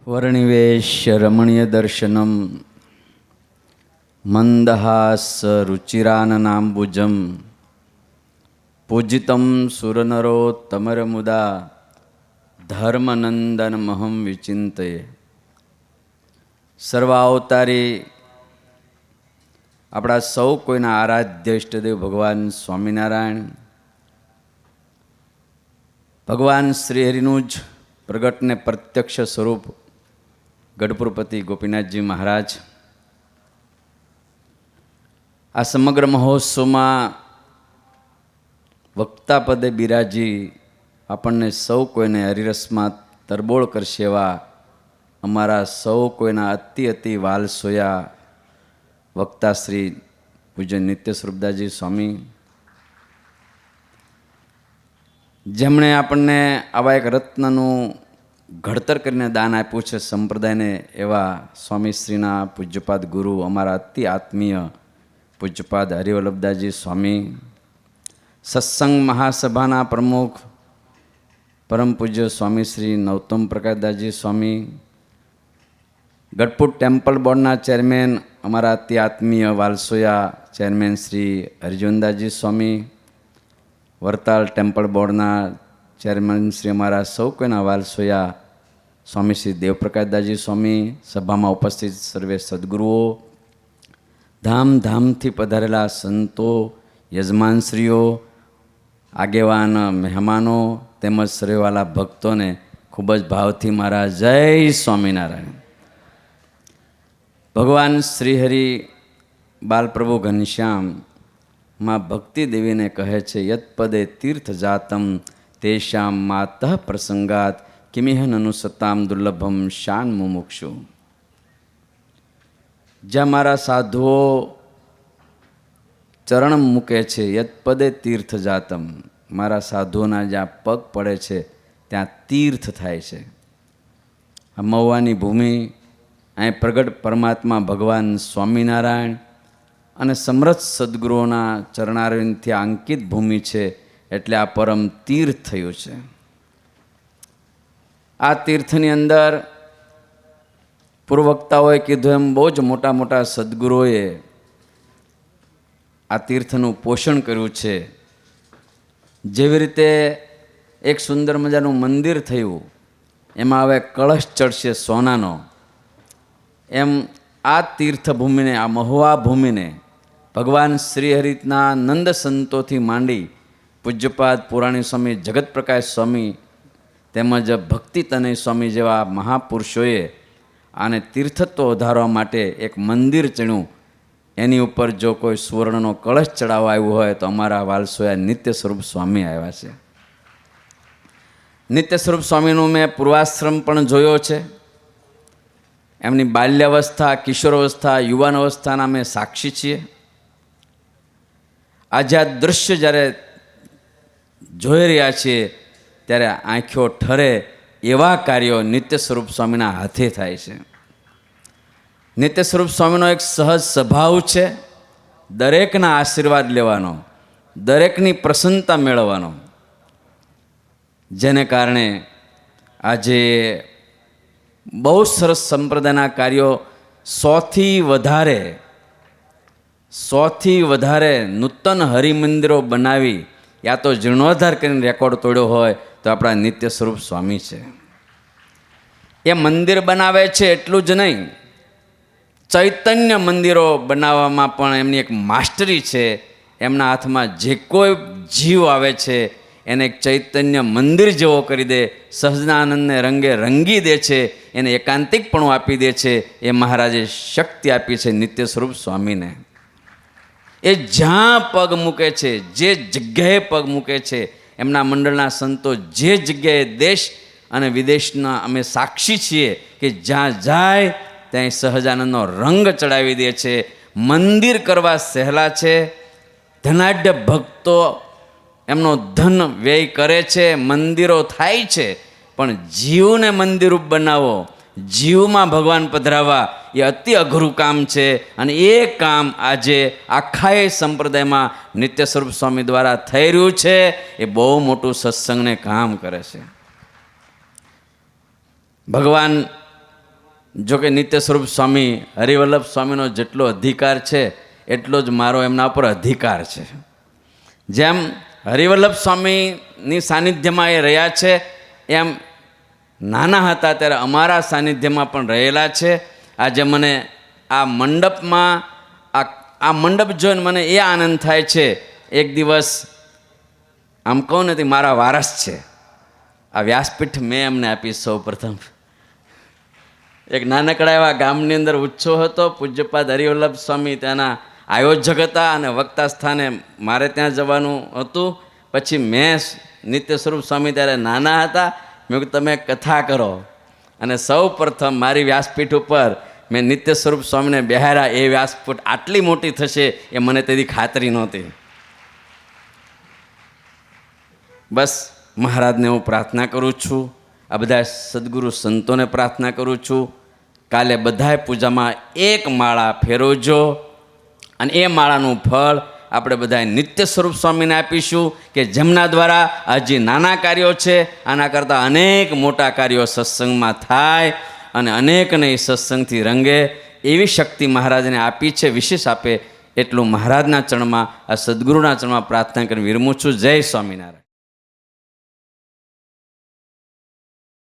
વર્ણિવેશ રમણીય દર્શનમ મંદહાસ રુચિરાનનાંબુજમ પૂજિતમ સુરનરો તમરમુદા ધર્મનંદનમહં વિચિંતયે. સર્વાવતારી આપણા સૌ કોઈના આરાધ્ય ઇષ્ટદેવ ભગવાન સ્વામિનારાયણ, ભગવાન શ્રીહરિનું જ પ્રગટને પ્રત્યક્ષ સ્વરૂપ ગઢપુરપતિ ગોપીનાથજી મહારાજ આ સમગ્ર મહોત્સવમાં વક્તા પદે બિરાજી આપણને સૌ કોઈને હરિરસમાં તરબોળ કરશે એવા અમારા સૌ કોઈના અતિ વાલસોયા વક્તા શ્રી પૂજ્ય નિત્ય સ્વરૂપદાસજી સ્વામી, જેમણે આપણને આવા એક રત્નનું ઘડતર કરીને દાન આપ્યું છે સંપ્રદાયને, એવા સ્વામીશ્રીના પૂજ્યપાદ ગુરુ અમારા અતિ આત્મીય પૂજ્યપાદ હરિવલ્લભદાસજી સ્વામી, સત્સંગ મહાસભાના પ્રમુખ પરમ પૂજ્ય સ્વામી શ્રી નવતમ પ્રકાશદાસજી સ્વામી, ગઢપુર ટેમ્પલ બોર્ડના ચેરમેન અમારા અતિ આત્મીય વાલસોયા ચેરમેન શ્રી હરિજનદાસજી સ્વામી, વરતાલ ટેમ્પલ બોર્ડના ચેરમેન શ્રી અમારા સૌ કોઈના વાલસોયા સ્વામી શ્રી દેવપ્રકાશદાસજી સ્વામી, સભામાં ઉપસ્થિત સર્વે સદગુરુઓ, ધામથી પધારેલા સંતો, યજમાનશ્રીઓ, આગેવાન મહેમાનો તેમજ સર્વેવાલા ભક્તોને ખૂબ જ ભાવથી મારા જય સ્વામિનારાયણ. ભગવાન શ્રીહરિ બાલપ્રભુ ઘનશ્યામ માં ભક્તિ દેવીને કહે છે, યત્પદે તીર્થ જાતમ તેષામ માતઃ પ્રસંગાત કિમિહ નનુ સતામ દુર્લભમ શાન મુમુક્ષુ. જ્યાં મારા સાધુઓ ચરણ મૂકે છે, યત્પદે તીર્થ જાતમ, મારા સાધુઓના જ્યાં પગ પડે છે ત્યાં તીર્થ થાય છે. આ મહુવાની ભૂમિ, અહીં પ્રગટ પરમાત્મા ભગવાન સ્વામિનારાયણ અને સમર્થ સદગુરુઓના ચરણારવિંદથી અંકિત ભૂમિ છે, એટલે આ પરમ તીર્થ થયું છે. આ તીર્થની અંદર પૂર્વવક્તાઓએ કીધું એમ બહુ જ મોટા સદગુરુઓએ આ તીર્થનું પોષણ કર્યું છે. જેવી રીતે એક સુંદર મજાનું મંદિર થયું, એમાં હવે કળશ ચડશે સોનાનો, એમ આ તીર્થભૂમિને, આ મહુવા ભૂમિને ભગવાન શ્રીહરિના નંદ સંતોથી માંડી પૂજ્યપાદ પુરાણી સ્વામી, જગત પ્રકાશ સ્વામી તેમજ ભક્તિ તનય સ્વામી જેવા મહાપુરુષોએ આને તીર્થત્વ વધારવા માટે એક મંદિર ચણ્યું. એની ઉપર જો કોઈ સુવર્ણનો કળશ ચડાવવા આવ્યું હોય તો અમારા વાલસોયા નિત્ય સ્વરૂપ સ્વામી આવ્યા છે. નિત્ય સ્વરૂપ સ્વામીનું મેં પૂર્વાશ્રમ પણ જોયો છે. એમની બાલ્યાવસ્થા, કિશોરાવસ્થા, યુવાન અવસ્થાના અમે સાક્ષી છીએ. આજે આ દૃશ્ય જ્યારે જોઈ રહ્યા છીએ ત્યારે આંખો ઠરે એવા કાર્યો નિત્ય સ્વરૂપ સ્વામીના હાથે થાય છે. નિત્ય સ્વરૂપ સ્વામીનો એક સહજ સ્વભાવ છે, દરેકના આશીર્વાદ લેવાનો, દરેકની પ્રસન્નતા મેળવવાનો, જેને કારણે આજે બહુ સરસ સંપ્રદાયના કાર્યો 100થી વધારે નૂતન હરિમંદિરો બનાવી યા તો જીર્ણોદ્ધાર કરીને રેકોર્ડ તોડ્યો હોય તો આપણા નિત્ય સ્વરૂપ સ્વામી છે. એ મંદિર બનાવે છે એટલું જ નહીં, ચૈતન્ય મંદિરો બનાવવામાં પણ એમની એક માસ્ટરી છે. એમના હાથમાં જે કોઈ જીવ આવે છે એને એક ચૈતન્ય મંદિર જેવો કરી દે, સહજાનંદને રંગે રંગી દે છે, એને એકાંતિકપણું આપી દે છે. એ મહારાજે શક્તિ આપી છે નિત્ય સ્વરૂપ સ્વામીને. એ જ્યાં પગ મૂકે છે, જે જગ્યાએ પગ મૂકે છે, એમના મંડળના સંતો જે જગ્યાએ દેશ અને વિદેશના અમે સાક્ષી છીએ કે જ્યાં જાય ત્યાં સહજાનંદનો રંગ ચડાવી દે છે. મંદિર કરવા સહેલા છે. ધનાઢ્ય ભક્તો એમનો ધન વ્યય કરે છે, મંદિરો થાય છે, પણ જીવને મંદિર બનાવો, જીવમાં ભગવાન પધરાવવા એ અતિ અઘરું કામ છે. અને એ કામ આજે આખા સંપ્રદાયમાં નિત્ય સ્વરૂપ સ્વામી દ્વારા થઈ રહ્યું છે. એ બહુ મોટું સત્સંગને કામ કરે છે. ભગવાન જો કે નિત્ય સ્વરૂપ સ્વામી હરિવલ્લભ સ્વામીનો જેટલો અધિકાર છે એટલો જ મારો એમના પર અધિકાર છે. જેમ હરિવલ્લભ સ્વામીની સાનિધ્યમાં એ રહ્યા છે, એમ નાના હતા ત્યારે અમારા સાનિધ્યમાં પણ રહેલા છે. આજે મને આ મંડપમાં આ મંડપ જોઈને મને એ આનંદ થાય છે. એક દિવસ આમ કહું નથી, મારા વારસ છે. આ વ્યાસપીઠ મેં એમને આપી સૌ પ્રથમ. એક નાનકડા એવા ગામની અંદર ઉત્સવ હતો. પૂજ્યપાદ હરિવલ્લભ સ્વામી ત્યાંના આયોજક હતા અને વક્તા સ્થાને મારે ત્યાં જવાનું હતું. પછી મેં નિત્ય સ્વરૂપ સ્વામી ત્યારે નાના હતા, મેં કીધું તમે કથા કરો. અને સૌ પ્રથમ મારી વ્યાસપીઠ ઉપર મેં નિત્ય સ્વરૂપ સ્વામીને બેહાર્યા. એ વ્યાસપીઠ આટલી મોટી થશે એ મને તેથી ખાતરી નહોતી. બસ મહારાજને હું પ્રાર્થના કરું છું, આ બધા સદગુરુ સંતોને પ્રાર્થના કરું છું, કાલે બધાએ પૂજામાં એક માળા ફેરવજો અને એ માળાનું ફળ આપણે બધાએ નિત્ય સ્વરૂપ સ્વામીને આપીશું કે જેમના દ્વારા હજી નાના કાર્યો છે, આના કરતાં અનેક મોટા કાર્યો સત્સંગમાં થાય અને અનેકને એ સત્સંગથી રંગે એવી શક્તિ મહારાજને આપી છે, વિશેષ આપે એટલું મહારાજના ચરણમાં, આ સદગુરુના ચરણમાં પ્રાર્થના કરી વિરમું છું. જય સ્વામિનારાયણ.